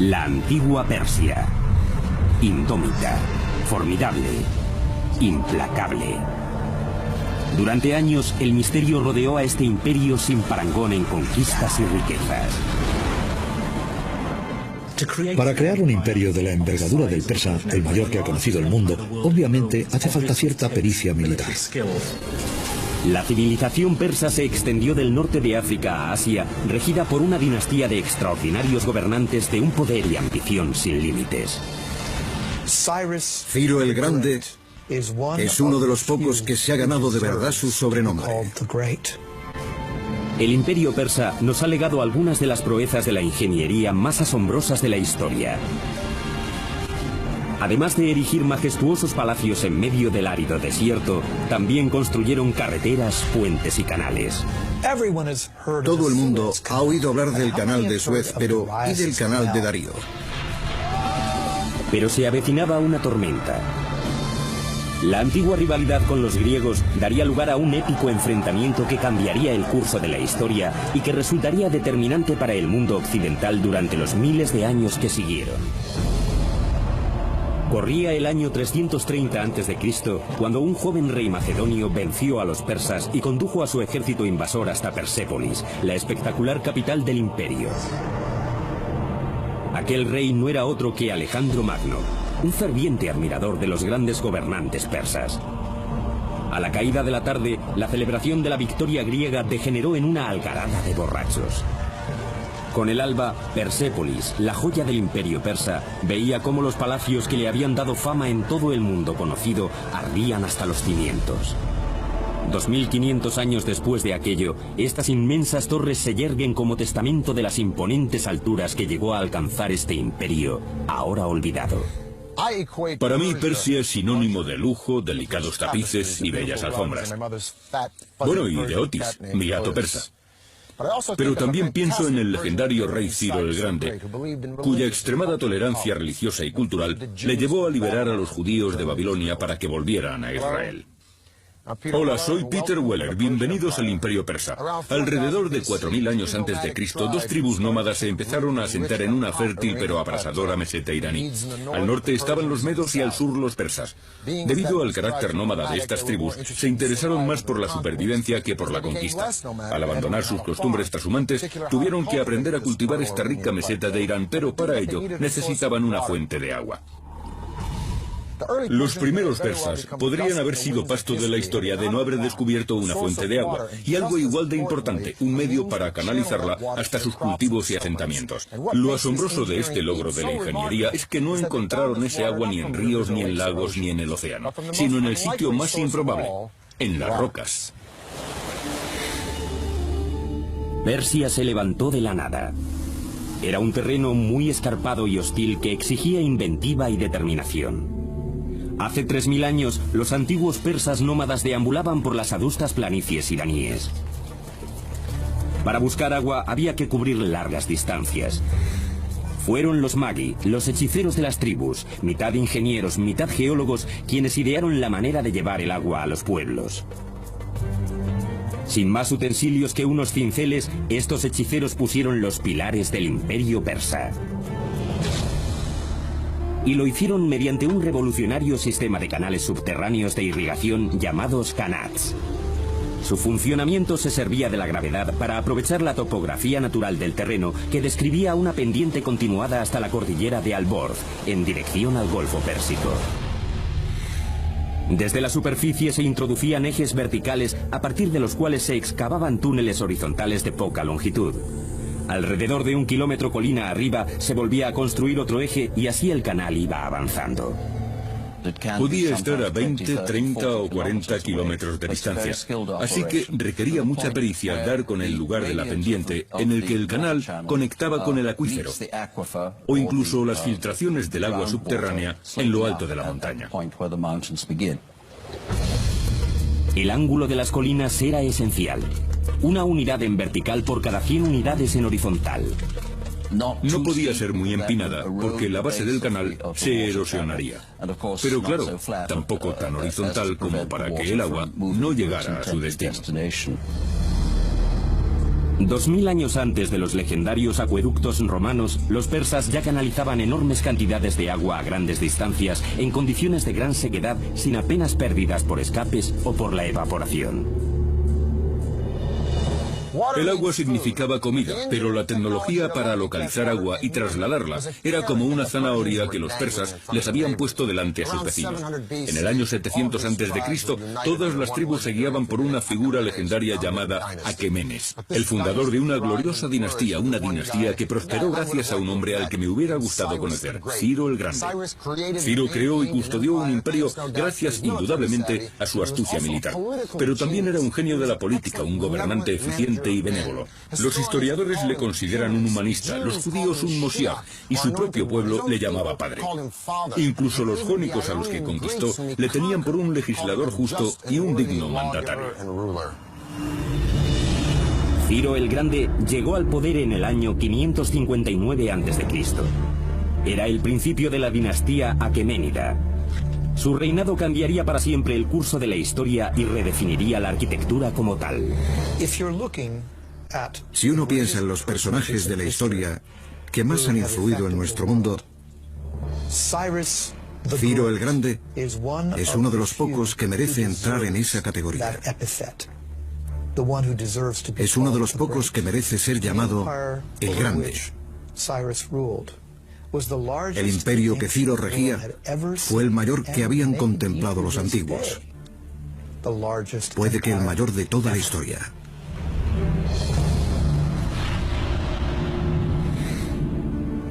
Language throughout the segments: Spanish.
La antigua Persia. Indómita, formidable, implacable. Durante años, el misterio rodeó a este imperio sin parangón en conquistas y riquezas. Para crear un imperio de la envergadura del persa, el mayor que ha conocido el mundo, obviamente hace falta cierta pericia militar. La civilización persa se extendió del norte de África a Asia, regida por una dinastía de extraordinarios gobernantes de un poder y ambición sin límites. Ciro el Grande es uno de los pocos que se ha ganado de verdad su sobrenombre. El imperio persa nos ha legado algunas de las proezas de la ingeniería más asombrosas de la historia. Además de erigir majestuosos palacios en medio del árido desierto, también construyeron carreteras, puentes y canales. Todo el mundo ha oído hablar del canal de Suez, pero ¿y del canal de Darío? Pero se avecinaba una tormenta. La antigua rivalidad con los griegos daría lugar a un épico enfrentamiento que cambiaría el curso de la historia y que resultaría determinante para el mundo occidental durante los miles de años que siguieron. Corría el año 330 a.C. cuando un joven rey macedonio venció a los persas y condujo a su ejército invasor hasta Persépolis, la espectacular capital del imperio. Aquel rey no era otro que Alejandro Magno, un ferviente admirador de los grandes gobernantes persas. A la caída de la tarde, la celebración de la victoria griega degeneró en una algarada de borrachos. Con el alba, Persépolis, la joya del imperio persa, veía cómo los palacios que le habían dado fama en todo el mundo conocido ardían hasta los cimientos. 2500 años después de aquello, estas inmensas torres se yerguen como testamento de las imponentes alturas que llegó a alcanzar este imperio, ahora olvidado. Para mí, Persia es sinónimo de lujo, delicados tapices y bellas alfombras. Bueno, y de Otis, mi gato persa. Pero también pienso en el legendario rey Ciro el Grande, cuya extremada tolerancia religiosa y cultural le llevó a liberar a los judíos de Babilonia para que volvieran a Israel. Hola, soy Peter Weller, bienvenidos al Imperio Persa. Alrededor de 4000 años antes de Cristo, dos tribus nómadas se empezaron a asentar en una fértil pero abrasadora meseta iraní. Al norte estaban los medos y al sur los persas. Debido al carácter nómada de estas tribus, se interesaron más por la supervivencia que por la conquista. Al abandonar sus costumbres trashumantes, tuvieron que aprender a cultivar esta rica meseta de Irán, pero para ello necesitaban una fuente de agua. Los primeros persas podrían haber sido pasto de la historia de no haber descubierto una fuente de agua, y algo igual de importante, un medio para canalizarla hasta sus cultivos y asentamientos. Lo asombroso de este logro de la ingeniería es que no encontraron ese agua ni en ríos, ni en lagos, ni en el océano, sino en el sitio más improbable, en las rocas. Persia se levantó de la nada. Era un terreno muy escarpado y hostil que exigía inventiva y determinación. Hace 3000 años, los antiguos persas nómadas deambulaban por las adustas planicies iraníes. Para buscar agua había que cubrir largas distancias. Fueron los magi, los hechiceros de las tribus, mitad ingenieros, mitad geólogos, quienes idearon la manera de llevar el agua a los pueblos. Sin más utensilios que unos cinceles, estos hechiceros pusieron los pilares del imperio persa. Y lo hicieron mediante un revolucionario sistema de canales subterráneos de irrigación llamados kanats. Su funcionamiento se servía de la gravedad para aprovechar la topografía natural del terreno que describía una pendiente continuada hasta la cordillera de Al-Borz, en dirección al Golfo Pérsico. Desde la superficie se introducían ejes verticales a partir de los cuales se excavaban túneles horizontales de poca longitud. Alrededor de 1 kilómetro colina arriba se volvía a construir otro eje y así el canal iba avanzando. Podía estar a 20, 30 o 40 kilómetros de distancia, así que requería mucha pericia dar con el lugar de la pendiente en el que el canal conectaba con el acuífero, o incluso las filtraciones del agua subterránea en lo alto de la montaña. El ángulo de las colinas era esencial. Una unidad en vertical por cada 100 unidades en horizontal. No podía ser muy empinada porque la base del canal se erosionaría. Pero claro, tampoco tan horizontal como para que el agua no llegara a su destino. 2000 años antes de los legendarios acueductos romanos, los persas ya canalizaban enormes cantidades de agua a grandes distancias en condiciones de gran sequedad sin apenas pérdidas por escapes o por la evaporación. El agua significaba comida, pero la tecnología para localizar agua y trasladarla era como una zanahoria que los persas les habían puesto delante a sus vecinos. En el año 700 a.C., todas las tribus se guiaban por una figura legendaria llamada Aquemenes, el fundador de una gloriosa dinastía, una dinastía que prosperó gracias a un hombre al que me hubiera gustado conocer, Ciro el Grande. Ciro creó y custodió un imperio gracias indudablemente a su astucia militar, pero también era un genio de la política, un gobernante eficiente y benévolo. Los historiadores le consideran un humanista, los judíos un Moshiach, y su propio pueblo le llamaba padre. Incluso los jónicos a los que conquistó le tenían por un legislador justo y un digno mandatario. Ciro el Grande llegó al poder en el año 559 a.C. Era el principio de la dinastía aqueménida. Su reinado cambiaría para siempre el curso de la historia y redefiniría la arquitectura como tal. Si uno piensa en los personajes de la historia que más han influido en nuestro mundo, Ciro el Grande es uno de los pocos que merece entrar en esa categoría. Es uno de los pocos que merece ser llamado el Grande. El imperio que Ciro regía fue el mayor que habían contemplado los antiguos. Puede que el mayor de toda la historia.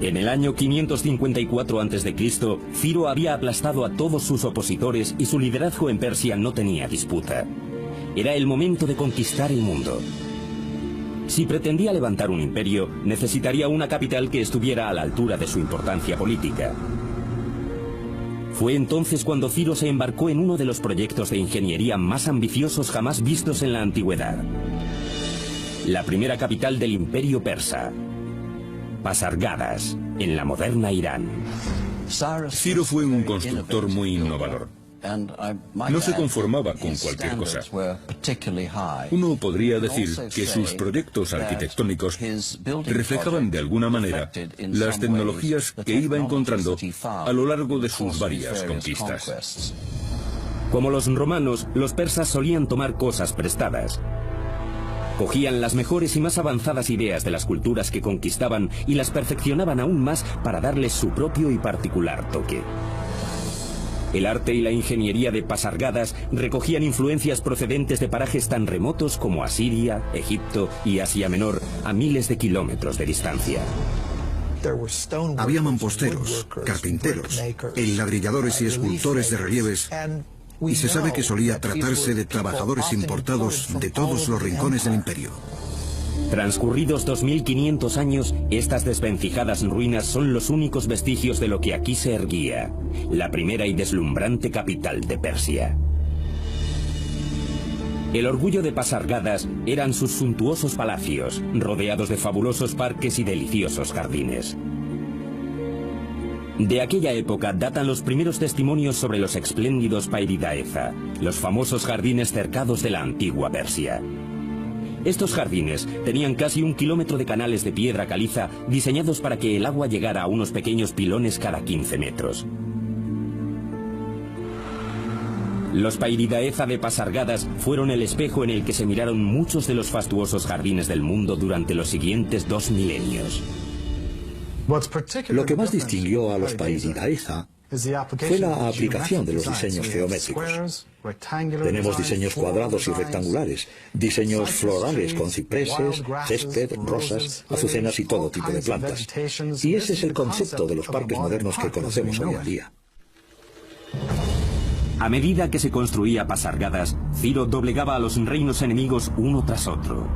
En el año 554 a.C., Ciro había aplastado a todos sus opositores y su liderazgo en Persia no tenía disputa. Era el momento de conquistar el mundo. Si pretendía levantar un imperio, necesitaría una capital que estuviera a la altura de su importancia política. Fue entonces cuando Ciro se embarcó en uno de los proyectos de ingeniería más ambiciosos jamás vistos en la antigüedad. La primera capital del imperio persa, Pasargadas, en la moderna Irán. Ciro fue un constructor muy innovador. No se conformaba con cualquier cosa. Uno podría decir que sus proyectos arquitectónicos reflejaban de alguna manera las tecnologías que iba encontrando a lo largo de sus varias conquistas. Como los romanos, los persas solían tomar cosas prestadas. Cogían las mejores y más avanzadas ideas de las culturas que conquistaban y las perfeccionaban aún más para darles su propio y particular toque. El arte y la ingeniería de Pasargadas recogían influencias procedentes de parajes tan remotos como Asiria, Egipto y Asia Menor, a miles de kilómetros de distancia. Había mamposteros, carpinteros, enladrilladores y escultores de relieves, y se sabe que solía tratarse de trabajadores importados de todos los rincones del imperio. Transcurridos 2500 años, estas desvencijadas ruinas son los únicos vestigios de lo que aquí se erguía, la primera y deslumbrante capital de Persia. El orgullo de Pasargadas eran sus suntuosos palacios, rodeados de fabulosos parques y deliciosos jardines. De aquella época datan los primeros testimonios sobre los espléndidos Pairidaeza, los famosos jardines cercados de la antigua Persia. Estos jardines tenían casi 1 kilómetro de canales de piedra caliza diseñados para que el agua llegara a unos pequeños pilones cada 15 metros. Los Pairidaeza de Pasargadas fueron el espejo en el que se miraron muchos de los fastuosos jardines del mundo durante los siguientes 2 milenios. Lo que más distinguió a los Pairidaeza fue la aplicación de los diseños geométricos. Tenemos diseños cuadrados y rectangulares, diseños florales con cipreses, césped, rosas, azucenas y todo tipo de plantas. Y ese es el concepto de los parques modernos que conocemos hoy en día. A medida que se construía Pasargadas, Ciro doblegaba a los reinos enemigos uno tras otro.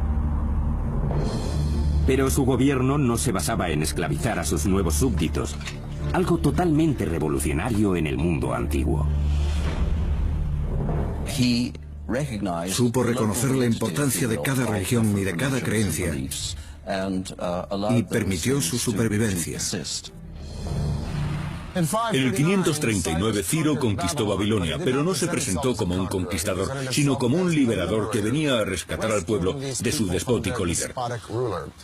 Pero su gobierno no se basaba en esclavizar a sus nuevos súbditos, algo totalmente revolucionario en el mundo antiguo. Supo reconocer la importancia de cada religión y de cada creencia y permitió su supervivencia. En el 539 Ciro conquistó Babilonia, pero no se presentó como un conquistador, sino como un liberador que venía a rescatar al pueblo de su despótico líder.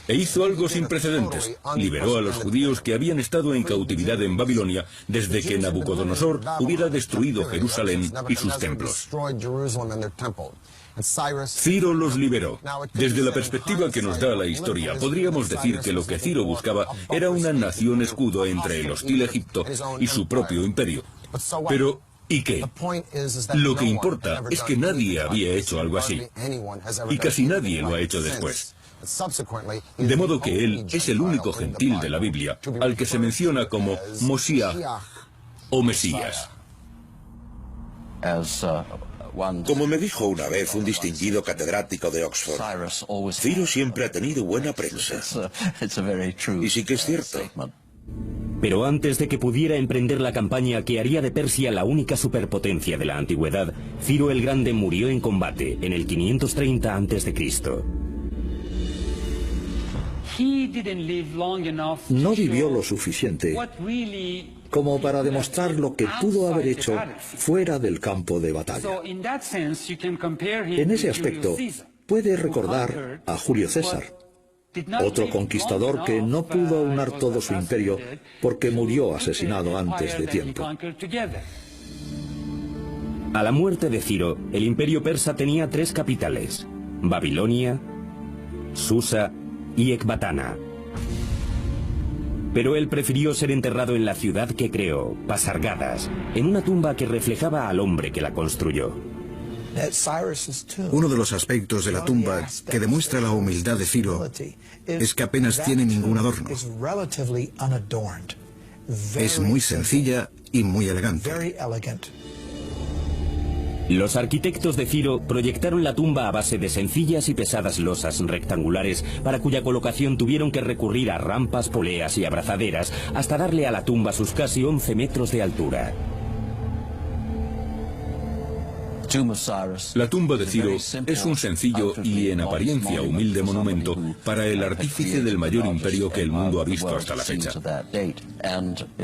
E hizo algo sin precedentes. Liberó a los judíos que habían estado en cautividad en Babilonia desde que Nabucodonosor hubiera destruido Jerusalén y sus templos. Ciro los liberó. Desde la perspectiva que nos da la historia, podríamos decir que lo que Ciro buscaba era una nación escudo entre el hostil Egipto y su propio imperio. Pero, ¿y qué? Lo que importa es que nadie había hecho algo así. Y casi nadie lo ha hecho después. De modo que él es el único gentil de la Biblia al que se menciona como Moshiach o Mesías. Como me dijo una vez un distinguido catedrático de Oxford, Ciro siempre ha tenido buena prensa. Y sí que es cierto. Pero antes de que pudiera emprender la campaña que haría de Persia la única superpotencia de la antigüedad, Ciro el Grande murió en combate en el 530 a.C. No vivió lo suficiente como para demostrar lo que pudo haber hecho fuera del campo de batalla. En ese aspecto, puede recordar a Julio César, otro conquistador que no pudo aunar todo su imperio porque murió asesinado antes de tiempo. A la muerte de Ciro, el imperio persa tenía 3 capitales: Babilonia, Susa y Ecbatana. Pero él prefirió ser enterrado en la ciudad que creó, Pasargadas, en una tumba que reflejaba al hombre que la construyó. Uno de los aspectos de la tumba que demuestra la humildad de Ciro es que apenas tiene ningún adorno. Es muy sencilla y muy elegante. Los arquitectos de Ciro proyectaron la tumba a base de sencillas y pesadas losas rectangulares, para cuya colocación tuvieron que recurrir a rampas, poleas y abrazaderas hasta darle a la tumba sus casi 11 metros de altura. La tumba de Ciro es un sencillo y en apariencia humilde monumento para el artífice del mayor imperio que el mundo ha visto hasta la fecha.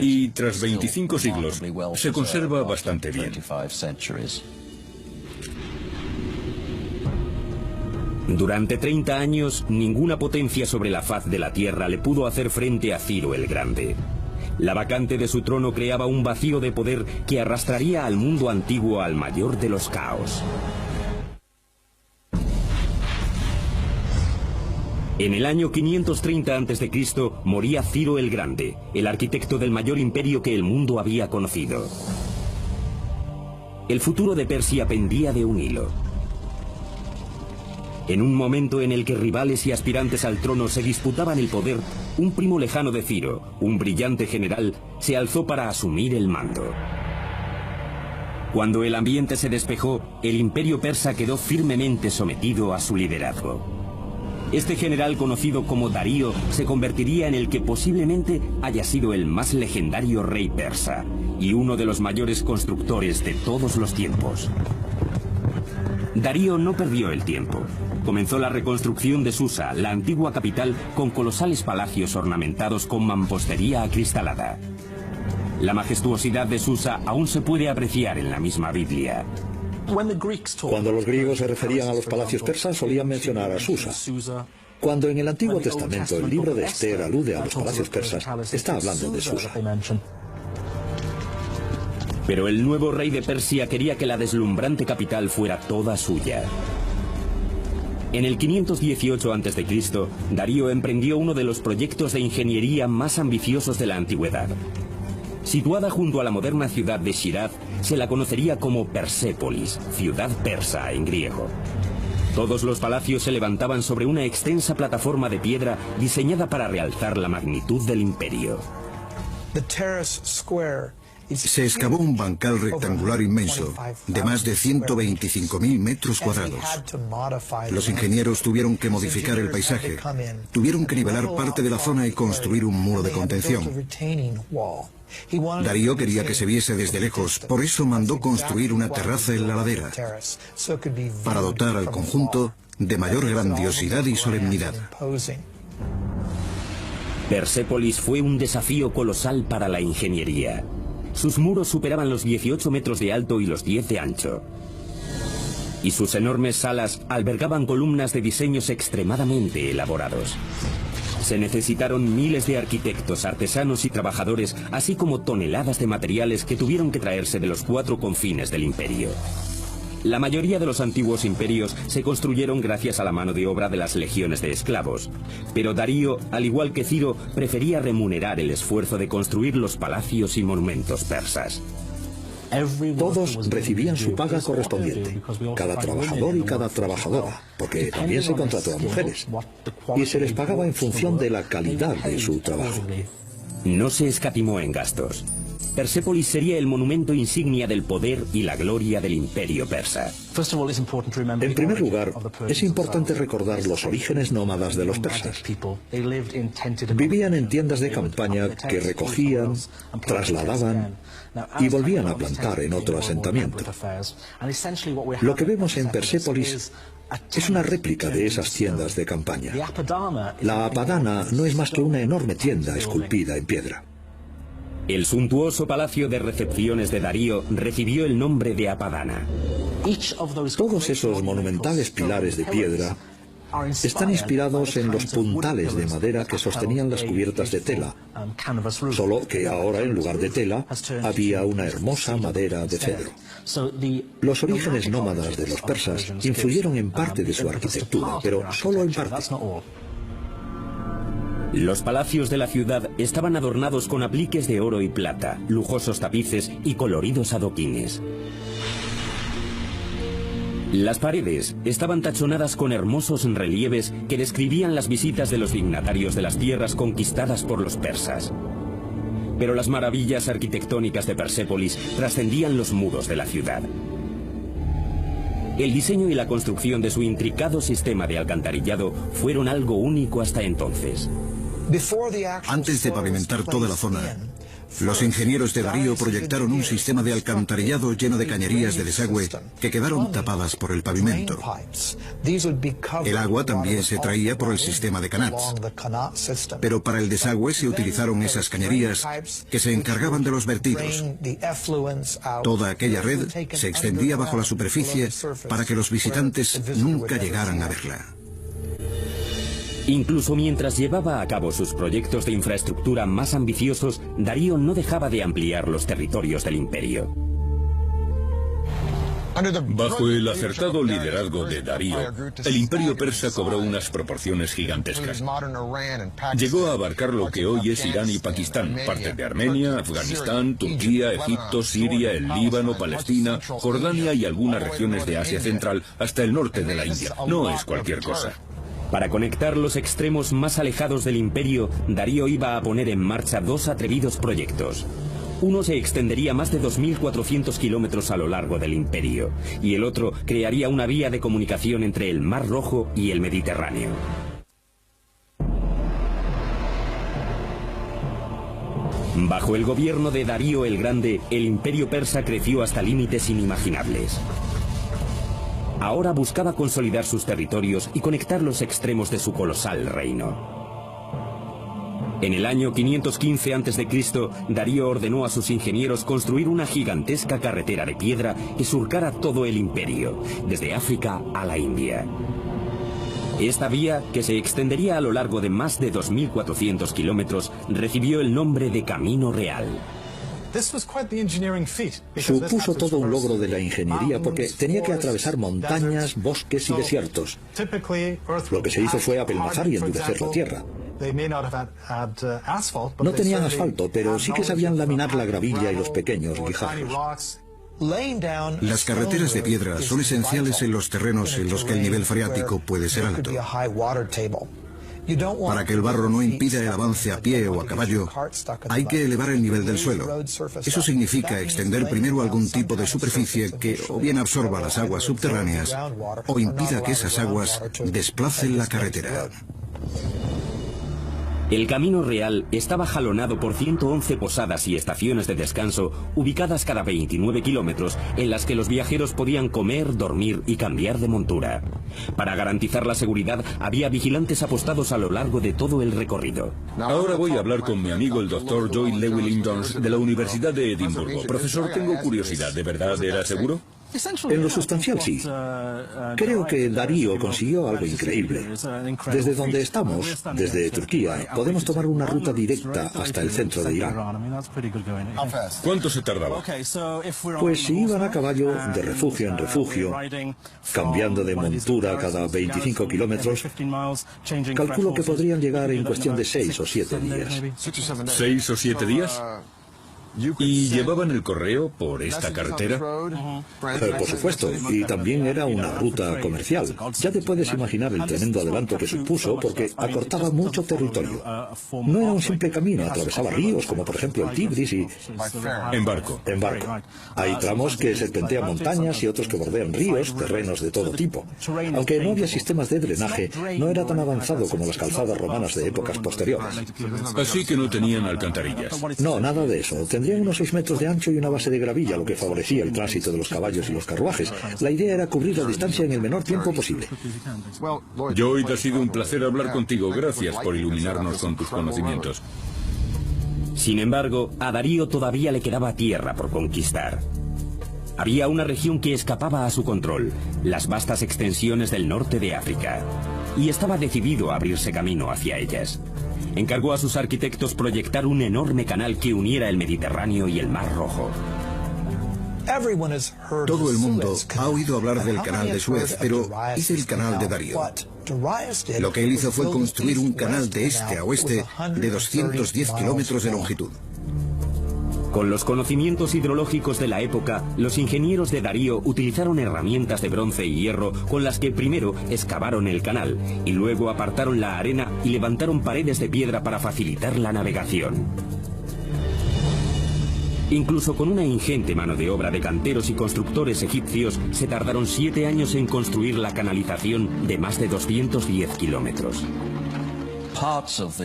Y tras 25 siglos se conserva bastante bien. Durante 30 años, ninguna potencia sobre la faz de la tierra le pudo hacer frente a Ciro el Grande. La vacante de su trono creaba un vacío de poder que arrastraría al mundo antiguo al mayor de los caos. En el año 530 a.C. moría Ciro el Grande, el arquitecto del mayor imperio que el mundo había conocido. El futuro de Persia pendía de un hilo. En un momento en el que rivales y aspirantes al trono se disputaban el poder, un primo lejano de Ciro, un brillante general, se alzó para asumir el mando. Cuando el ambiente se despejó, el imperio persa quedó firmemente sometido a su liderazgo. Este general, conocido como Darío, se convertiría en el que posiblemente haya sido el más legendario rey persa y uno de los mayores constructores de todos los tiempos. Darío no perdió el tiempo. Comenzó la reconstrucción de Susa, la antigua capital, con colosales palacios ornamentados con mampostería acristalada. La majestuosidad de Susa aún se puede apreciar en la misma Biblia. Cuando los griegos se referían a los palacios persas, solían mencionar a Susa. Cuando en el Antiguo Testamento el libro de Esther alude a los palacios persas, está hablando de Susa. Pero el nuevo rey de Persia quería que la deslumbrante capital fuera toda suya. En el 518 a.C., Darío emprendió uno de los proyectos de ingeniería más ambiciosos de la antigüedad. Situada junto a la moderna ciudad de Shiraz, se la conocería como Persépolis, ciudad persa en griego. Todos los palacios se levantaban sobre una extensa plataforma de piedra diseñada para realzar la magnitud del imperio. Se excavó un bancal rectangular inmenso de más de 125.000 metros cuadrados. Los ingenieros tuvieron que modificar el paisaje, tuvieron que nivelar parte de la zona y construir un muro de contención. Darío quería que se viese desde lejos, por eso mandó construir una terraza en la ladera, para dotar al conjunto de mayor grandiosidad y solemnidad. Persépolis fue un desafío colosal para la ingeniería. Sus muros superaban los 18 metros de alto y los 10 de ancho. Y sus enormes salas albergaban columnas de diseños extremadamente elaborados. Se necesitaron miles de arquitectos, artesanos y trabajadores, así como toneladas de materiales que tuvieron que traerse de los 4 confines del imperio. La mayoría de los antiguos imperios se construyeron gracias a la mano de obra de las legiones de esclavos. Pero Darío, al igual que Ciro, prefería remunerar el esfuerzo de construir los palacios y monumentos persas. Todos recibían su paga correspondiente, cada trabajador y cada trabajadora, porque también se contrató a mujeres, y se les pagaba en función de la calidad de su trabajo. No se escatimó en gastos. Persépolis sería el monumento insignia del poder y la gloria del imperio persa. En primer lugar, es importante recordar los orígenes nómadas de los persas. Vivían en tiendas de campaña que recogían, trasladaban y volvían a plantar en otro asentamiento. Lo que vemos en Persépolis es una réplica de esas tiendas de campaña. La Apadana no es más que una enorme tienda esculpida en piedra. El suntuoso palacio de recepciones de Darío recibió el nombre de Apadana. Todos esos monumentales pilares de piedra están inspirados en los puntales de madera que sostenían las cubiertas de tela, solo que ahora en lugar de tela había una hermosa madera de cedro. Los orígenes nómadas de los persas influyeron en parte de su arquitectura, pero solo en parte. Los palacios de la ciudad estaban adornados con apliques de oro y plata, lujosos tapices y coloridos adoquines. Las paredes estaban tachonadas con hermosos relieves que describían las visitas de los dignatarios de las tierras conquistadas por los persas. Pero las maravillas arquitectónicas de Persépolis trascendían los muros de la ciudad. El diseño y la construcción de su intricado sistema de alcantarillado fueron algo único hasta entonces. Antes de pavimentar toda la zona, los ingenieros de Darío proyectaron un sistema de alcantarillado lleno de cañerías de desagüe que quedaron tapadas por el pavimento. El agua también se traía por el sistema de canats, pero para el desagüe se utilizaron esas cañerías que se encargaban de los vertidos. Toda aquella red se extendía bajo la superficie para que los visitantes nunca llegaran a verla. Incluso mientras llevaba a cabo sus proyectos de infraestructura más ambiciosos, Darío no dejaba de ampliar los territorios del imperio. Bajo el acertado liderazgo de Darío, el imperio persa cobró unas proporciones gigantescas. Llegó a abarcar lo que hoy es Irán y Pakistán, partes de Armenia, Afganistán, Turquía, Egipto, Siria, el Líbano, Palestina, Jordania y algunas regiones de Asia Central hasta el norte de la India. No es cualquier cosa. Para conectar los extremos más alejados del imperio, Darío iba a poner en marcha 2 atrevidos proyectos. Uno se extendería más de 2.400 kilómetros a lo largo del imperio, y el otro crearía una vía de comunicación entre el Mar Rojo y el Mediterráneo. Bajo el gobierno de Darío el Grande, el imperio persa creció hasta límites inimaginables. Ahora buscaba consolidar sus territorios y conectar los extremos de su colosal reino. En el año 515 a.C., Darío ordenó a sus ingenieros construir una gigantesca carretera de piedra que surcara todo el imperio, desde África a la India. Esta vía, que se extendería a lo largo de más de 2.400 kilómetros, recibió el nombre de Camino Real. Supuso todo un logro de la ingeniería porque tenía que atravesar montañas, bosques y desiertos. Lo que se hizo fue apelmazar y endurecer la tierra. No tenían asfalto, pero sí que sabían laminar la gravilla y los pequeños guijarros. Las carreteras de piedra son esenciales en los terrenos en los que el nivel freático puede ser alto. Para que el barro no impida el avance a pie o a caballo, hay que elevar el nivel del suelo. Eso significa extender primero algún tipo de superficie que o bien absorba las aguas subterráneas o impida que esas aguas desplacen la carretera. El camino real estaba jalonado por 111 posadas y estaciones de descanso ubicadas cada 29 kilómetros en las que los viajeros podían comer, dormir y cambiar de montura. Para garantizar la seguridad había vigilantes apostados a lo largo de todo el recorrido. Ahora voy a hablar con mi amigo el Dr. Joy Lewillington de la Universidad de Edimburgo. Profesor, tengo curiosidad, ¿de verdad era seguro? En lo sustancial sí. Creo que Darío consiguió algo increíble. Desde donde estamos, desde Turquía, podemos tomar una ruta directa hasta el centro de Irán. ¿Cuánto se tardaba? Pues si iban a caballo de refugio en refugio, cambiando de montura cada 25 kilómetros, calculo que podrían llegar en cuestión de 6 o 7 días. ¿6 o 7 días? ¿Y llevaban el correo por esta carretera? Por supuesto, y también era una ruta comercial. Ya te puedes imaginar el tremendo adelanto que supuso porque acortaba mucho territorio. No era un simple camino, atravesaba ríos como por ejemplo el Tigris y... En barco. En barco. Hay tramos que serpentean montañas y otros que bordean ríos, terrenos de todo tipo. Aunque no había sistemas de drenaje, no era tan avanzado como las calzadas romanas de épocas posteriores. Así que no tenían alcantarillas. No, nada de eso. Tendrían unos 6 metros de ancho y una base de gravilla, lo que favorecía el tránsito de los caballos y los carruajes. La idea era cubrir la distancia en el menor tiempo posible. Lloyd, ha sido un placer hablar contigo. Gracias por iluminarnos con tus conocimientos. Sin embargo, a Darío todavía le quedaba tierra por conquistar. Había una región que escapaba a su control, las vastas extensiones del norte de África, y estaba decidido a abrirse camino hacia ellas. Encargó a sus arquitectos proyectar un enorme canal que uniera el Mediterráneo y el Mar Rojo. Todo el mundo ha oído hablar del canal de Suez, pero ¿y del canal de Darío? Lo que él hizo fue construir un canal de este a oeste de 210 kilómetros de longitud. Con los conocimientos hidrológicos de la época, los ingenieros de Darío utilizaron herramientas de bronce y hierro con las que primero excavaron el canal y luego apartaron la arena y levantaron paredes de piedra para facilitar la navegación. Incluso con una ingente mano de obra de canteros y constructores egipcios, se tardaron 7 años en construir la canalización de más de 210 kilómetros.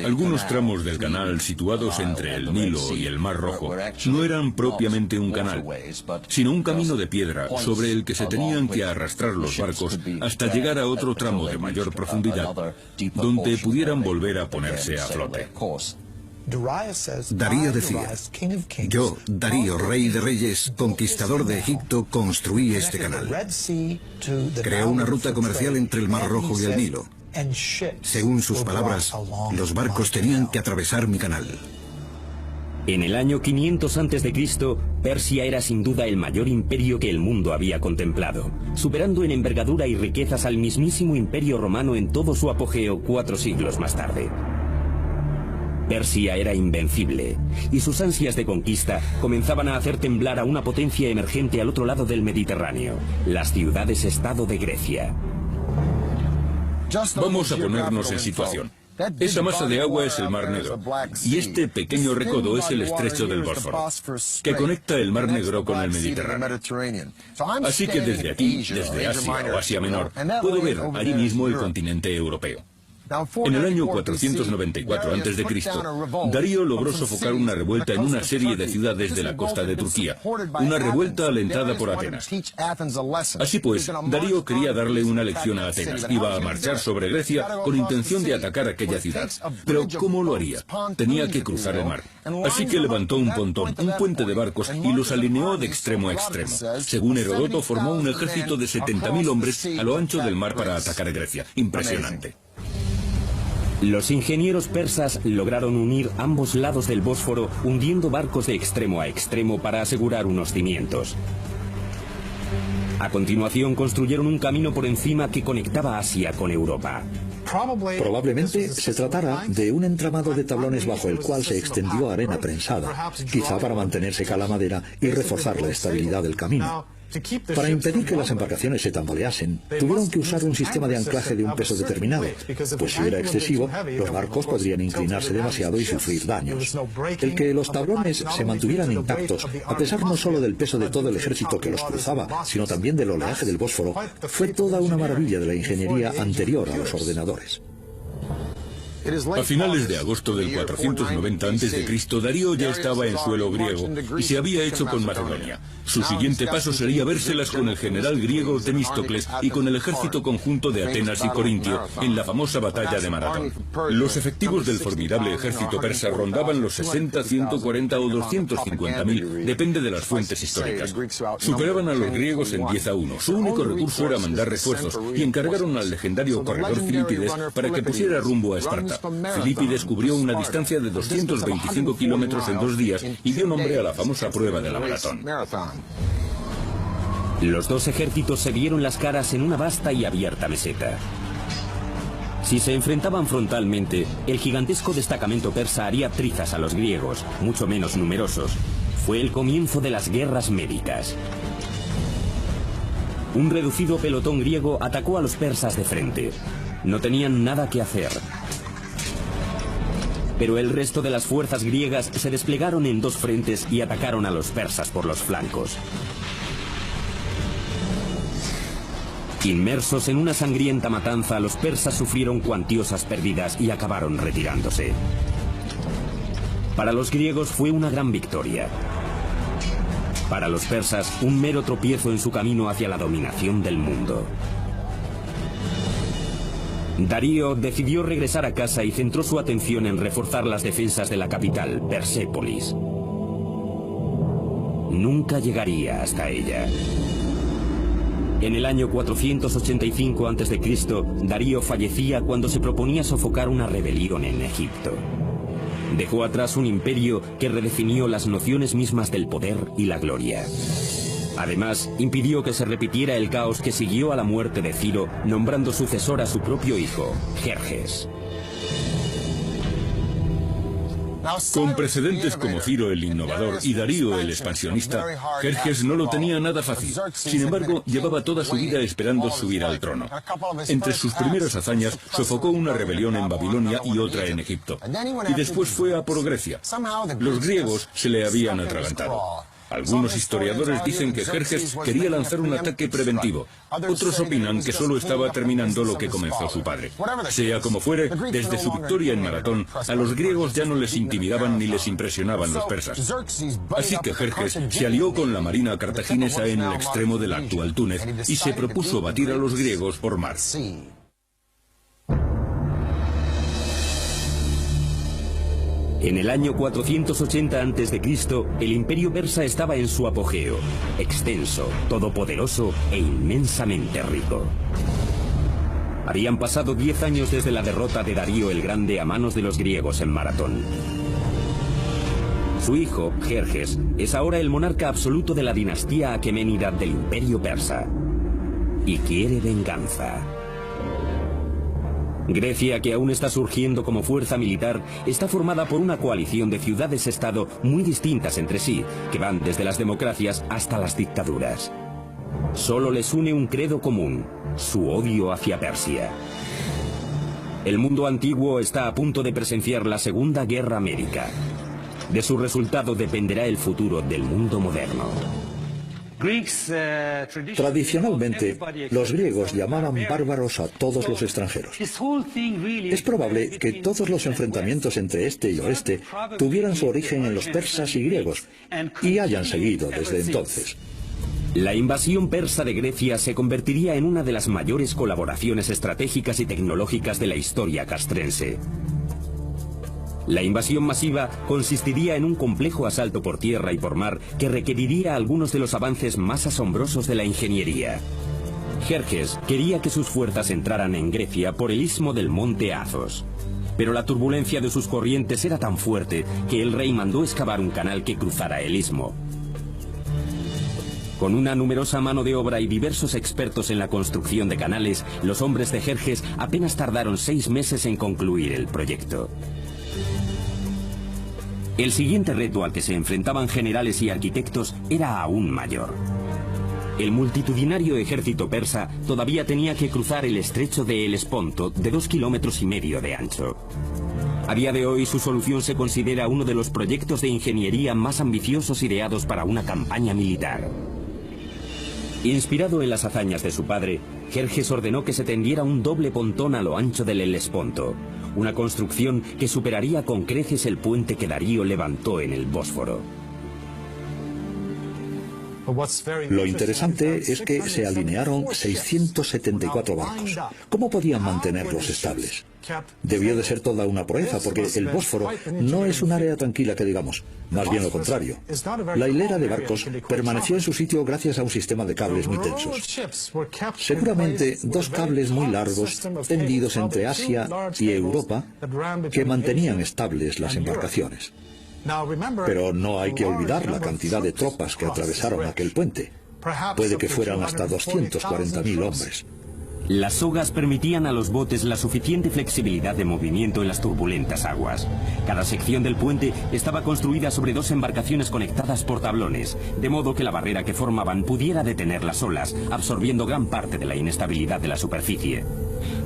Algunos tramos del canal situados entre el Nilo y el Mar Rojo no eran propiamente un canal, sino un camino de piedra sobre el que se tenían que arrastrar los barcos hasta llegar a otro tramo de mayor profundidad, donde pudieran volver a ponerse a flote. Darío decía: yo, Darío, rey de reyes, conquistador de Egipto, construí este canal. Creó una ruta comercial entre el Mar Rojo y el Nilo. Según sus palabras, los barcos tenían que atravesar mi canal. En el año 500 a.C., Persia era sin duda el mayor imperio que el mundo había contemplado, superando en envergadura y riquezas al mismísimo imperio romano en todo su apogeo 4 siglos más tarde. Persia era invencible, y sus ansias de conquista comenzaban a hacer temblar a una potencia emergente al otro lado del Mediterráneo, las ciudades-estado de Grecia. Vamos a ponernos en situación. Esa masa de agua es el Mar Negro, y este pequeño recodo es el estrecho del Bósforo, que conecta el Mar Negro con el Mediterráneo. Así que desde aquí, desde Asia o Asia Menor, puedo ver allí mismo el continente europeo. En el año 494 a.C., Darío logró sofocar una revuelta en una serie de ciudades de la costa de Turquía, una revuelta alentada por Atenas. Así pues, Darío quería darle una lección a Atenas. Iba a marchar sobre Grecia con intención de atacar aquella ciudad. Pero ¿cómo lo haría? Tenía que cruzar el mar. Así que levantó un pontón, un puente de barcos, y los alineó de extremo a extremo. Según Heródoto, formó un ejército de 70.000 hombres a lo ancho del mar para atacar Grecia. Impresionante. Los ingenieros persas lograron unir ambos lados del Bósforo hundiendo barcos de extremo a extremo para asegurar unos cimientos. A continuación construyeron un camino por encima que conectaba Asia con Europa. Probablemente se tratara de un entramado de tablones bajo el cual se extendió arena prensada, quizá para mantener seca la madera y reforzar la estabilidad del camino. Para impedir que las embarcaciones se tambaleasen, tuvieron que usar un sistema de anclaje de un peso determinado, pues si era excesivo, los barcos podrían inclinarse demasiado y sufrir daños. El que los tablones se mantuvieran intactos, a pesar no solo del peso de todo el ejército que los cruzaba, sino también del oleaje del Bósforo, fue toda una maravilla de la ingeniería anterior a los ordenadores. A finales de agosto del 490 a.C., Darío ya estaba en suelo griego y se había hecho con Macedonia. Su siguiente paso sería vérselas con el general griego Temístocles y con el ejército conjunto de Atenas y Corintio en la famosa batalla de Maratón. Los efectivos del formidable ejército persa rondaban los 60, 140 o 250.000, depende de las fuentes históricas. Superaban a los griegos en 10-1. Su único recurso era mandar refuerzos y encargaron al legendario corredor Filipides para que pusiera rumbo a Esparta. Filipides cubrió una distancia de 225 kilómetros en 2 días y dio nombre a la famosa prueba de la maratón. Los dos ejércitos se vieron las caras en una vasta y abierta meseta. Si se enfrentaban frontalmente, el gigantesco destacamento persa haría trizas a los griegos, mucho menos numerosos. Fue el comienzo de las guerras médicas. Un reducido pelotón griego atacó a los persas de frente. No tenían nada que hacer. Pero el resto de las fuerzas griegas se desplegaron en 2 frentes y atacaron a los persas por los flancos. Inmersos en una sangrienta matanza, los persas sufrieron cuantiosas pérdidas y acabaron retirándose. Para los griegos fue una gran victoria. Para los persas, un mero tropiezo en su camino hacia la dominación del mundo. Darío decidió regresar a casa y centró su atención en reforzar las defensas de la capital, Persépolis. Nunca llegaría hasta ella. En el año 485 a.C., Darío fallecía cuando se proponía sofocar una rebelión en Egipto. Dejó atrás un imperio que redefinió las nociones mismas del poder y la gloria. Además, impidió que se repitiera el caos que siguió a la muerte de Ciro, nombrando sucesor a su propio hijo, Jerjes. Con precedentes como Ciro el innovador y Darío el expansionista, Jerjes no lo tenía nada fácil. Sin embargo, llevaba toda su vida esperando subir al trono. Entre sus primeras hazañas, sofocó una rebelión en Babilonia y otra en Egipto. Y después fue a por Grecia. Los griegos se le habían atragantado. Algunos historiadores dicen que Jerjes quería lanzar un ataque preventivo. Otros opinan que solo estaba terminando lo que comenzó su padre. Sea como fuere, desde su victoria en Maratón, a los griegos ya no les intimidaban ni les impresionaban los persas. Así que Jerjes se alió con la marina cartaginesa en el extremo del actual Túnez y se propuso batir a los griegos por mar. En el año 480 a.C., el imperio persa estaba en su apogeo, extenso, todopoderoso e inmensamente rico. Habían pasado 10 años desde la derrota de Darío el Grande a manos de los griegos en Maratón. Su hijo, Jerjes, es ahora el monarca absoluto de la dinastía aqueménida del imperio persa. Y quiere venganza. Grecia, que aún está surgiendo como fuerza militar, está formada por una coalición de ciudades-estado muy distintas entre sí, que van desde las democracias hasta las dictaduras. Solo les une un credo común, su odio hacia Persia. El mundo antiguo está a punto de presenciar la Segunda Guerra Médica. De su resultado dependerá el futuro del mundo moderno. Tradicionalmente, los griegos llamaban bárbaros a todos los extranjeros. Es probable que todos los enfrentamientos entre este y oeste tuvieran su origen en los persas y griegos y hayan seguido desde entonces. La invasión persa de Grecia se convertiría en una de las mayores colaboraciones estratégicas y tecnológicas de la historia castrense. La invasión masiva consistiría en un complejo asalto por tierra y por mar que requeriría algunos de los avances más asombrosos de la ingeniería. Jerjes quería que sus fuerzas entraran en Grecia por el istmo del monte Athos. Pero la turbulencia de sus corrientes era tan fuerte que el rey mandó excavar un canal que cruzara el istmo. Con una numerosa mano de obra y diversos expertos en la construcción de canales, los hombres de Jerjes apenas tardaron 6 meses en concluir el proyecto. El siguiente reto al que se enfrentaban generales y arquitectos era aún mayor. El multitudinario ejército persa todavía tenía que cruzar el estrecho de Helesponto de 2,5 kilómetros de ancho. A día de hoy su solución se considera uno de los proyectos de ingeniería más ambiciosos ideados para una campaña militar. Inspirado en las hazañas de su padre, Jerjes ordenó que se tendiera un doble pontón a lo ancho del Helesponto, una construcción que superaría con creces el puente que Darío levantó en el Bósforo. Lo interesante es que se alinearon 674 barcos. ¿Cómo podían mantenerlos estables? Debió de ser toda una proeza, porque el Bósforo no es un área tranquila que digamos, más bien lo contrario. La hilera de barcos permaneció en su sitio gracias a un sistema de cables muy tensos. Seguramente 2 cables muy largos tendidos entre Asia y Europa que mantenían estables las embarcaciones. Pero no hay que olvidar la cantidad de tropas que atravesaron aquel puente. Puede que fueran hasta 240.000 hombres. Las sogas permitían a los botes la suficiente flexibilidad de movimiento en las turbulentas aguas. Cada sección del puente estaba construida sobre 2 embarcaciones conectadas por tablones, de modo que la barrera que formaban pudiera detener las olas, absorbiendo gran parte de la inestabilidad de la superficie.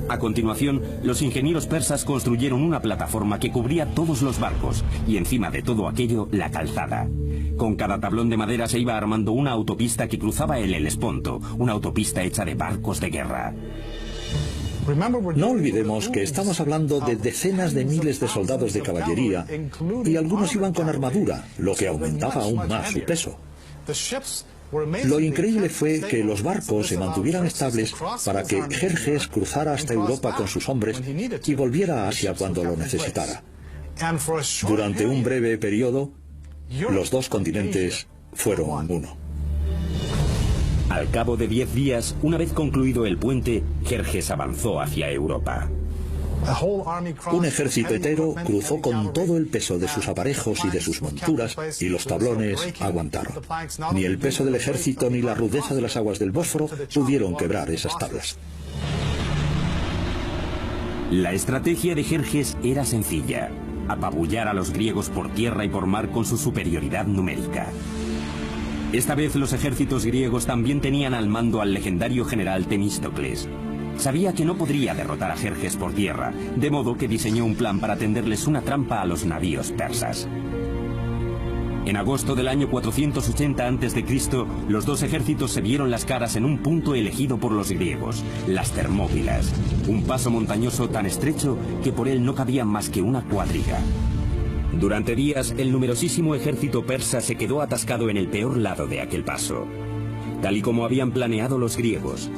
A continuación, los ingenieros persas construyeron una plataforma que cubría todos los barcos, y encima de todo aquello, la calzada. Con cada tablón de madera se iba armando una autopista que cruzaba el Helesponto, una autopista hecha de barcos de guerra. No olvidemos que estamos hablando de decenas de miles de soldados de caballería, y algunos iban con armadura, lo que aumentaba aún más su peso. Lo increíble fue que los barcos se mantuvieran estables para que Jerjes cruzara hasta Europa con sus hombres y volviera a Asia cuando lo necesitara. Durante un breve periodo, los 2 continentes fueron uno. Al cabo de 10 días, una vez concluido el puente, Jerjes avanzó hacia Europa. Un ejército entero cruzó con todo el peso de sus aparejos y de sus monturas, y los tablones aguantaron. Ni el peso del ejército ni la rudeza de las aguas del Bósforo pudieron quebrar esas tablas. La estrategia de Jerjes era sencilla: apabullar a los griegos por tierra y por mar con su superioridad numérica. Esta vez los ejércitos griegos también tenían al mando al legendario general Temístocles. Sabía que no podría derrotar a Jerjes por tierra, de modo que diseñó un plan para tenderles una trampa a los navíos persas. En agosto del año 480 a.C., los 2 ejércitos se vieron las caras en un punto elegido por los griegos, las Termópilas, un paso montañoso tan estrecho que por él no cabía más que una cuadriga. Durante días, el numerosísimo ejército persa se quedó atascado en el peor lado de aquel paso, tal y como habían planeado los griegos.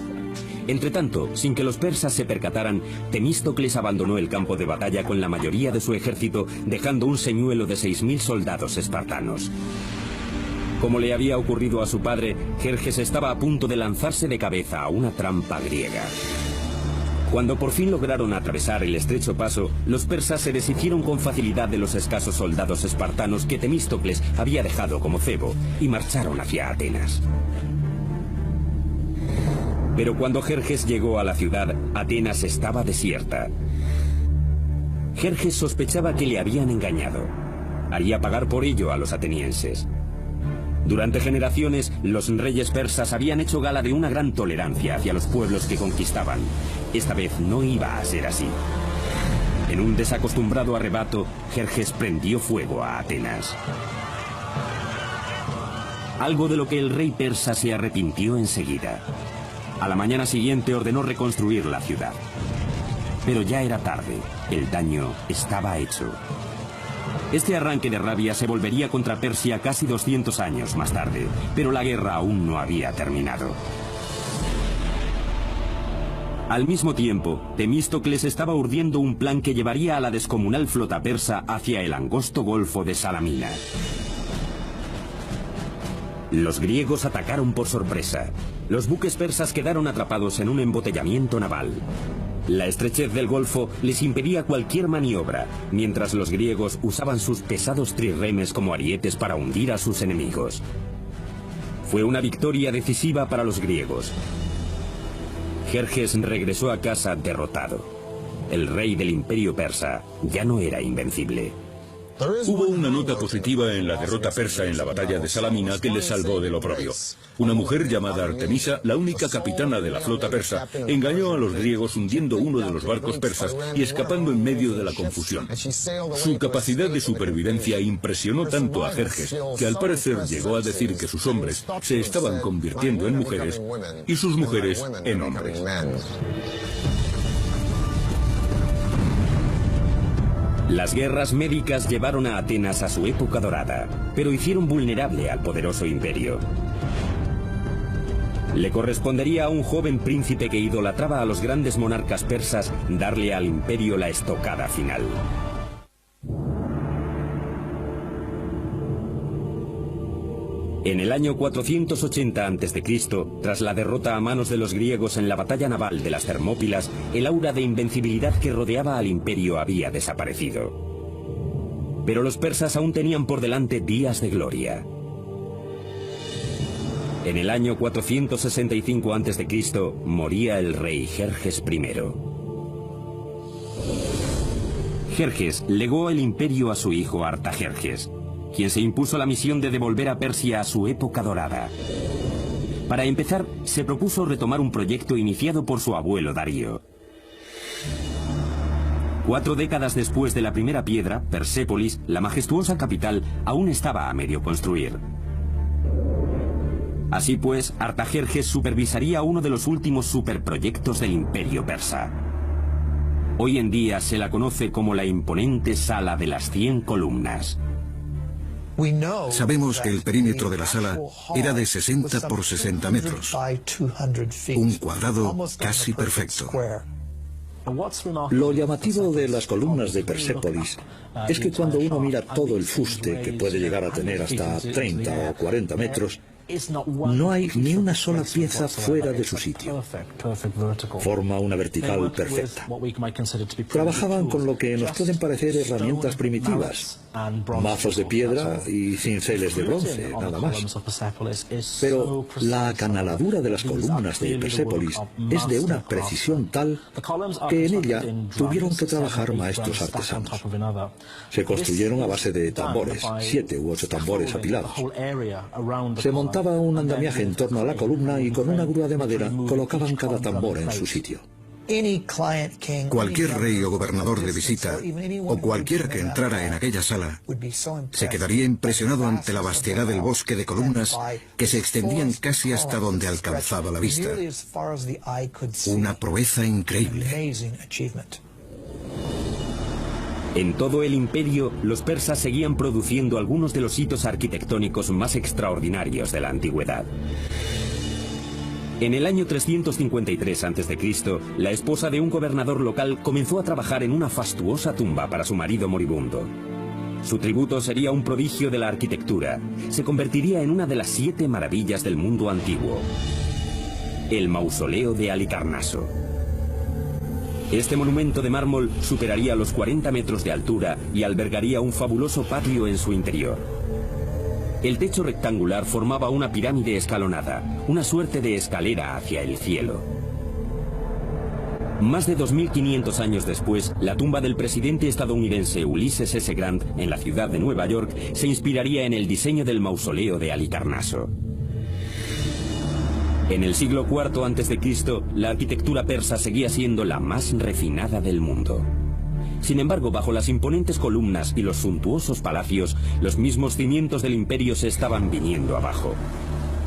Entretanto, sin que los persas se percataran, Temístocles abandonó el campo de batalla con la mayoría de su ejército, dejando un señuelo de 6.000 soldados espartanos. Como le había ocurrido a su padre, Jerjes estaba a punto de lanzarse de cabeza a una trampa griega. Cuando por fin lograron atravesar el estrecho paso, los persas se deshicieron con facilidad de los escasos soldados espartanos que Temístocles había dejado como cebo y marcharon hacia Atenas. Pero cuando Jerjes llegó a la ciudad, Atenas estaba desierta. Jerjes sospechaba que le habían engañado. Haría pagar por ello a los atenienses. Durante generaciones, los reyes persas habían hecho gala de una gran tolerancia hacia los pueblos que conquistaban. Esta vez no iba a ser así. En un desacostumbrado arrebato, Jerjes prendió fuego a Atenas. Algo de lo que el rey persa se arrepintió enseguida. A la mañana siguiente ordenó reconstruir la ciudad. Pero ya era tarde, el daño estaba hecho. Este arranque de rabia se volvería contra Persia casi 200 años más tarde, pero la guerra aún no había terminado. Al mismo tiempo, Temístocles estaba urdiendo un plan que llevaría a la descomunal flota persa hacia el angosto golfo de Salamina. Los griegos atacaron por sorpresa. Los buques persas quedaron atrapados en un embotellamiento naval. La estrechez del golfo les impedía cualquier maniobra, mientras los griegos usaban sus pesados trirremes como arietes para hundir a sus enemigos. Fue una victoria decisiva para los griegos. Jerjes regresó a casa derrotado. El rey del imperio persa ya no era invencible. Hubo una nota positiva en la derrota persa en la batalla de Salamina que le salvó del oprobio. Una mujer llamada Artemisa, la única capitana de la flota persa, engañó a los griegos hundiendo uno de los barcos persas y escapando en medio de la confusión. Su capacidad de supervivencia impresionó tanto a Jerjes que al parecer llegó a decir que sus hombres se estaban convirtiendo en mujeres y sus mujeres en hombres. Las guerras médicas llevaron a Atenas a su época dorada, pero hicieron vulnerable al poderoso imperio. Le correspondería a un joven príncipe que idolatraba a los grandes monarcas persas darle al imperio la estocada final. En el año 480 a.C., tras la derrota a manos de los griegos en la batalla naval de las Termópilas, el aura de invencibilidad que rodeaba al imperio había desaparecido. Pero los persas aún tenían por delante días de gloria. En el año 465 a.C. moría el rey Jerjes I. Jerjes legó el imperio a su hijo Artajerjes, quien se impuso la misión de devolver a Persia a su época dorada. Para empezar, se propuso retomar un proyecto iniciado por su abuelo Darío. 4 décadas después de la primera piedra, Persépolis, la majestuosa capital, aún estaba a medio construir. Así pues, Artajerjes supervisaría uno de los últimos superproyectos del imperio persa. Hoy en día se la conoce como la imponente Sala de las 100 columnas. Sabemos que el perímetro de la sala era de 60 por 60 metros, un cuadrado casi perfecto. Lo llamativo de las columnas de Persépolis es que cuando uno mira todo el fuste, que puede llegar a tener hasta 30 o 40 metros, no hay ni una sola pieza fuera de su sitio. Forma una vertical perfecta. Trabajaban con lo que nos pueden parecer herramientas primitivas, mazos de piedra y cinceles de bronce, nada más. Pero la acanaladura de las columnas de Persépolis es de una precisión tal que en ella tuvieron que trabajar maestros artesanos. Se construyeron a base de tambores, 7 u 8 tambores apilados. Se montaba un andamiaje en torno a la columna y con una grúa de madera colocaban cada tambor en su sitio. Cualquier rey o gobernador de visita, o cualquiera que entrara en aquella sala, se quedaría impresionado ante la vastedad del bosque de columnas que se extendían casi hasta donde alcanzaba la vista. Una proeza increíble. En todo el imperio, los persas seguían produciendo algunos de los hitos arquitectónicos más extraordinarios de la antigüedad. En el año 353 a.C., la esposa de un gobernador local comenzó a trabajar en una fastuosa tumba para su marido moribundo. Su tributo sería un prodigio de la arquitectura. Se convertiría en una de las 7 maravillas del mundo antiguo: el mausoleo de Halicarnaso. Este monumento de mármol superaría los 40 metros de altura y albergaría un fabuloso patio en su interior. El techo rectangular formaba una pirámide escalonada, una suerte de escalera hacia el cielo. Más de 2500 años después, la tumba del presidente estadounidense Ulysses S. Grant en la ciudad de Nueva York se inspiraría en el diseño del mausoleo de Halicarnaso. En el siglo IV a.C., la arquitectura persa seguía siendo la más refinada del mundo. Sin embargo, bajo las imponentes columnas y los suntuosos palacios, los mismos cimientos del imperio se estaban viniendo abajo.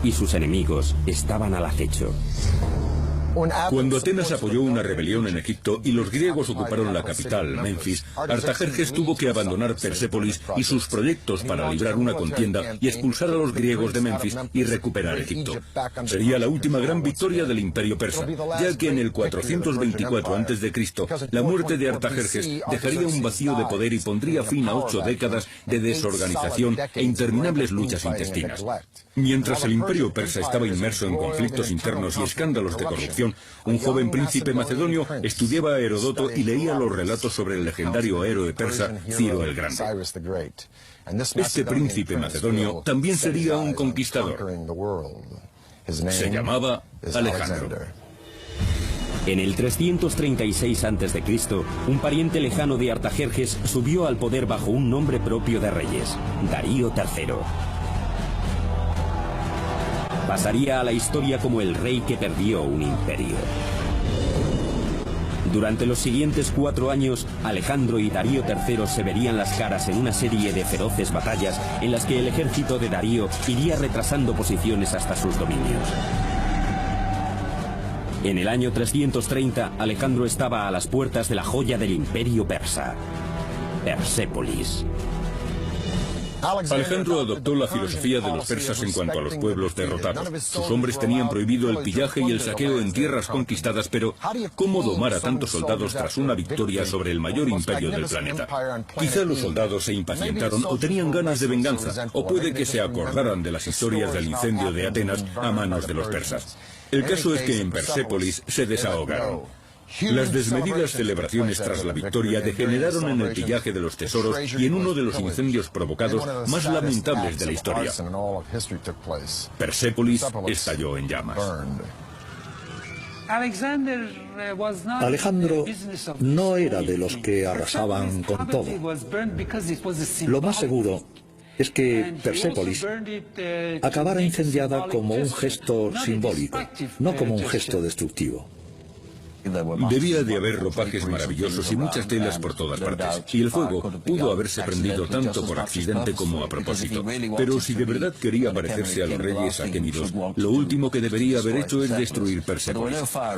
Y sus enemigos estaban al acecho. Cuando Atenas apoyó una rebelión en Egipto y los griegos ocuparon la capital, Memphis, Artajerjes tuvo que abandonar Persépolis y sus proyectos para librar una contienda y expulsar a los griegos de Memphis y recuperar Egipto. Sería la última gran victoria del imperio persa, ya que en el 424 a.C., la muerte de Artajerjes dejaría un vacío de poder y pondría fin a 8 décadas de desorganización e interminables luchas intestinas. Mientras el imperio persa estaba inmerso en conflictos internos y escándalos de corrupción, un joven príncipe macedonio estudiaba a Heródoto y leía los relatos sobre el legendario héroe persa Ciro el Grande. Este príncipe macedonio también sería un conquistador. Se llamaba Alejandro. En el 336 a.C., un pariente lejano de Artajerjes subió al poder bajo un nombre propio de reyes, Darío III. Pasaría a la historia como el rey que perdió un imperio. Durante los siguientes 4 años, Alejandro y Darío III se verían las caras en una serie de feroces batallas en las que el ejército de Darío iría retrasando posiciones hasta sus dominios. En el año 330, Alejandro estaba a las puertas de la joya del imperio persa, Persépolis. Alejandro adoptó la filosofía de los persas en cuanto a los pueblos derrotados. Sus hombres tenían prohibido el pillaje y el saqueo en tierras conquistadas, pero ¿cómo domar a tantos soldados tras una victoria sobre el mayor imperio del planeta? Quizá los soldados se impacientaron o tenían ganas de venganza, o puede que se acordaran de las historias del incendio de Atenas a manos de los persas. El caso es que en Persépolis se desahogaron. Las desmedidas celebraciones tras la victoria degeneraron en el pillaje de los tesoros y en uno de los incendios provocados más lamentables de la historia. Persépolis estalló en llamas. Alejandro no era de los que arrasaban con todo. Lo más seguro es que Persépolis acabara incendiada como un gesto simbólico, no como un gesto destructivo. Debía de haber ropajes maravillosos y muchas telas por todas partes, y el fuego pudo haberse prendido tanto por accidente como a propósito. Pero si de verdad quería parecerse a los reyes aquénidos, lo último que debería haber hecho es destruir Persépolis.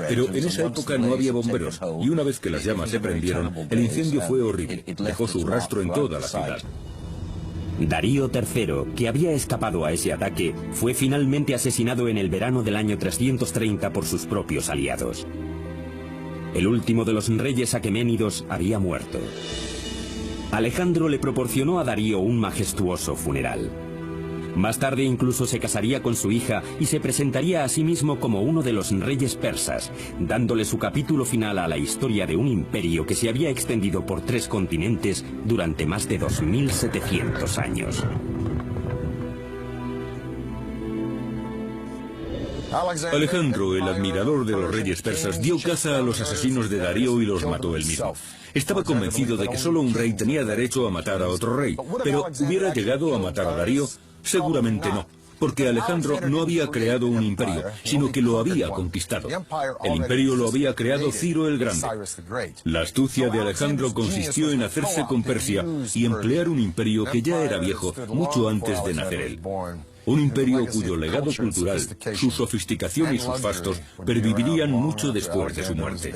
Pero en esa época no había bomberos, y una vez que las llamas se prendieron, el incendio fue horrible, dejó su rastro en toda la ciudad. Darío III, que había escapado a ese ataque, fue finalmente asesinado en el verano del año 330 por sus propios aliados. El último de los reyes aqueménidos había muerto. Alejandro le proporcionó a Darío un majestuoso funeral. Más tarde incluso se casaría con su hija y se presentaría a sí mismo como uno de los reyes persas, dándole su capítulo final a la historia de un imperio que se había extendido por 3 continentes durante más de 2700 años. Alejandro, el admirador de los reyes persas, dio caza a los asesinos de Darío y los mató él mismo. Estaba convencido de que solo un rey tenía derecho a matar a otro rey, pero ¿hubiera llegado a matar a Darío? Seguramente no, porque Alejandro no había creado un imperio, sino que lo había conquistado. El imperio lo había creado Ciro el Grande. La astucia de Alejandro consistió en hacerse con Persia y emplear un imperio que ya era viejo mucho antes de nacer él. Un imperio cuyo legado cultural, su sofisticación y sus fastos pervivirían mucho después de su muerte.